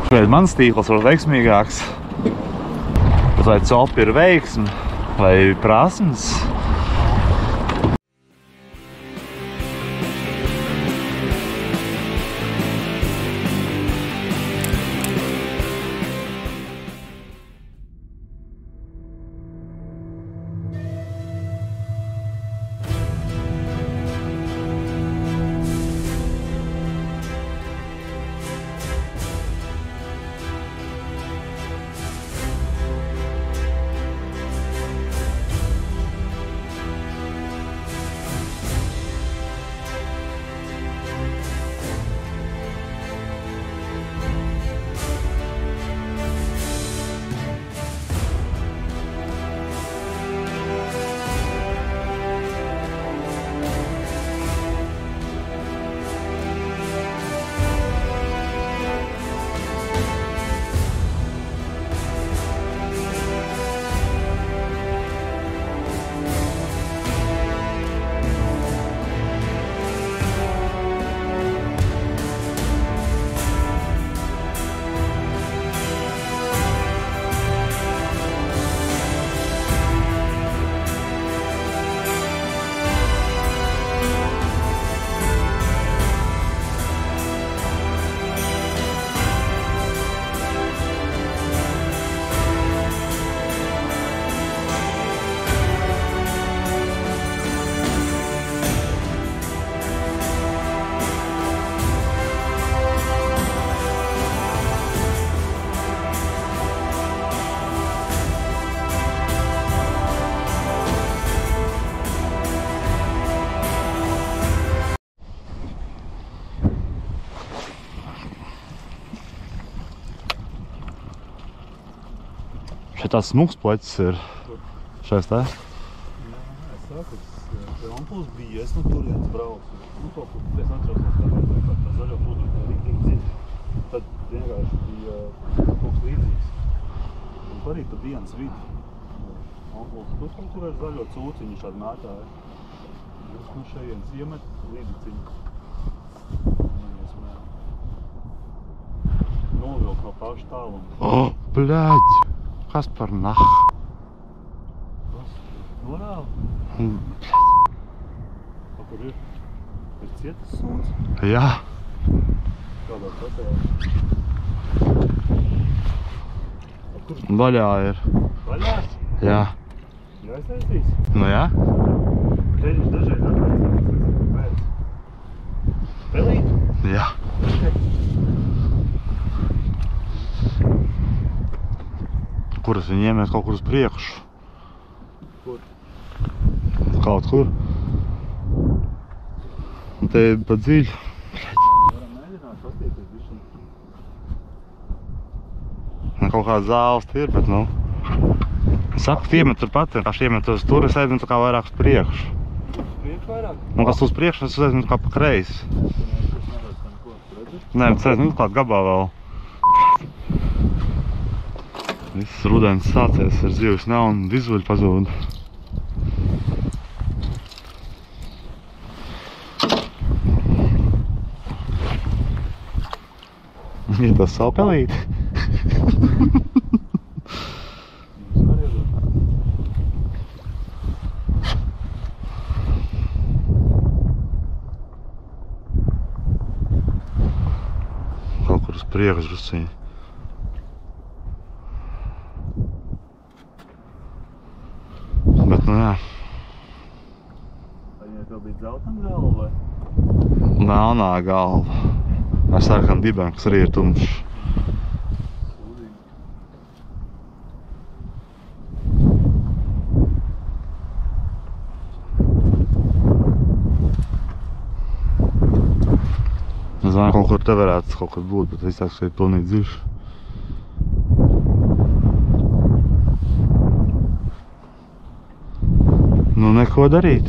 Vai mans tīkls var veiksmīgāks? Vai copi ir veiksmi? Vai prasmes? Šeit tās smūgs plecis ir. Šais tā? Jā, es saku, pie ampuls bija, es no turienes braucu. Kaut kur, es atceros, kā tā zaļo pudru, tā riktīgi dziļi. Tad vienkārši bija kaut kas līdzīgs. Un arī pa dienas vidi. Ampuls tur kaut kur ar zaļo cūciņu šādi mētāja. Jūs no šejienes iemet līdiciņu. Novilk no paša tāluma. Oh, bļaģ! Kas par nah? Kas? Norāli? Bļaģ! Kur ir? Ir cietas suns? Jā. Kādā katējā? Kur? Vaļā ir. Vaļā? Jā. Jāiztaisīs? Nu jā? Teļus dažreiz atlaisās, kāpēc? Pelīt? Jā. Kuras viņi iemet kaut kur uz priekšu? Kur? Kaut kur. Un te ir pa dziļu. Varam mēģināt pastīties bišķiņ. Kaut kāda zāles ir, bet nu. Saku, iemet turpat, vienkārši iemet uz tur, es aizmetu kā vairāk uz priekšu. Uz priekšu vairāk? Un kas uz priekšu, es aizmetu kā pa kreisi. Nē, bet es aizmetu kādu gabā vēl. Viss rudens sācies, ar zivs nav un vizuļi pazūd. Ir tas salpelīt. Kaut kur uz priekšu drusciņi. Bet nu jā. Vai viņai tev bija dzeltena galva vai? Melnā galva. Ar sarkanu dibēm, kas arī ir tumšs. Sūdīgi. Es domāju, kaut kur te varētu kaut kur būt, bet visāk šeit pilnīgi dziļš. Nu, neko darīt.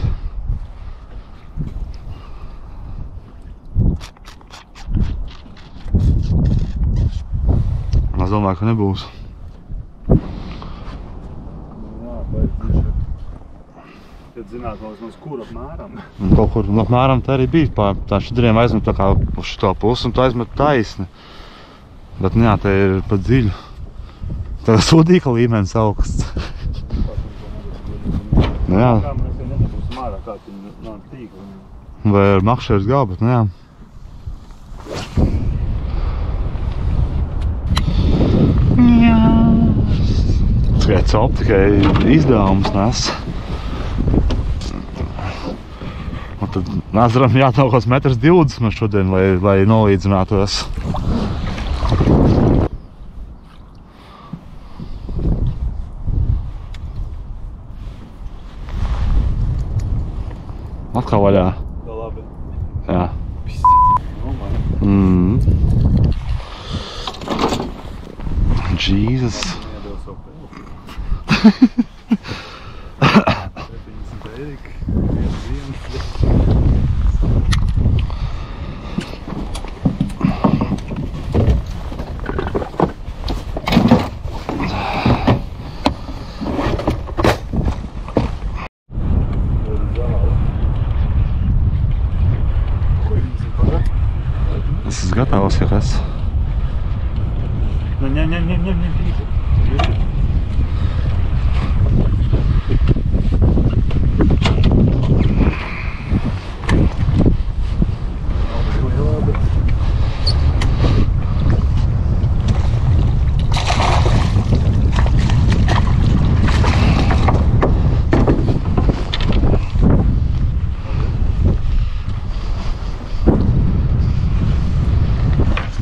Es domāju, ka nebūs. Jā, baigi dziļš. Kad zināt, vēl uz kuru apmēram. Un kaut kur apmēram tā arī bija. Tā šķidriem aizmet tā kā uz šito pusi un tu aizmet taisni. Bet, nu jā, te ir pat dziļi. Tā sūdīka līmenis augsts. Nu jā. Kā mēs te nedabūsim ārā, kā tie no tīkla. Vai ar makšērs galvu, bet, nu jā. Tikai cop, tikai izdevums nes. Un tad Nazaram jātauc kaut kāds 1,20 m šodien, lai nolīdzinātos. Atkal vaļā. Tā labi. Jā. Nu, man. Jesus. Iedod savu pēlu. 70 eiriki. Viens dienas. Es esmu gatavs, ja kas. Nu, ņem tīklu.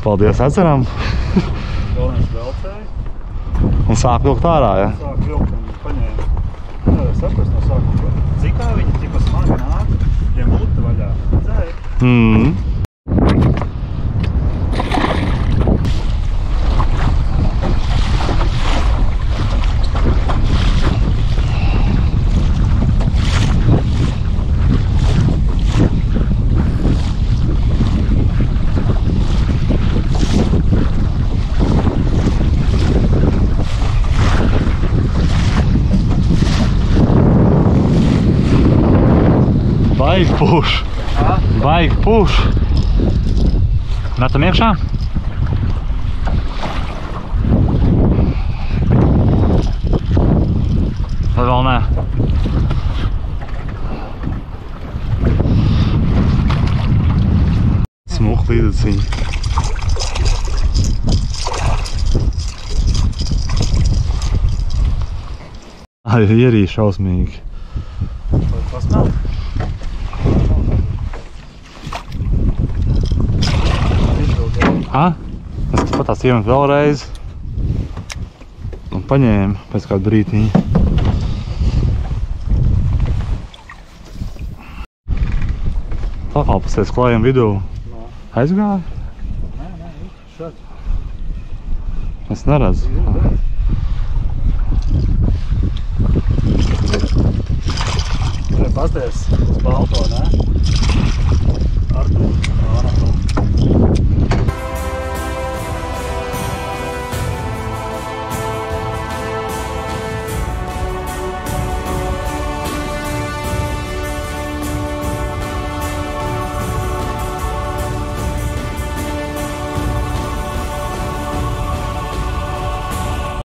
Paldies Ezeram. Galvenais velcēja. Un sāk vilkt ārā, ja? Sāk vilkt un paņēma. Nevar saprast no sākuma. Cikā viņi tipa smagi nāk, ja mute vaļā. Dzēja. Baigi puš. Baigi puš. Metam iekšā? Vai vēl nē? Smuka līdeciņa. Ai, ierī šausmīgi. Pasmēl? Es pat tās iemet vēlreiz un paņēmu pēc kādu brītiņu. Pakalpasies klājiem vidū. Aizgāja? Nē, šeit. Es neredzu. Pasties uz balto, ne? Artur.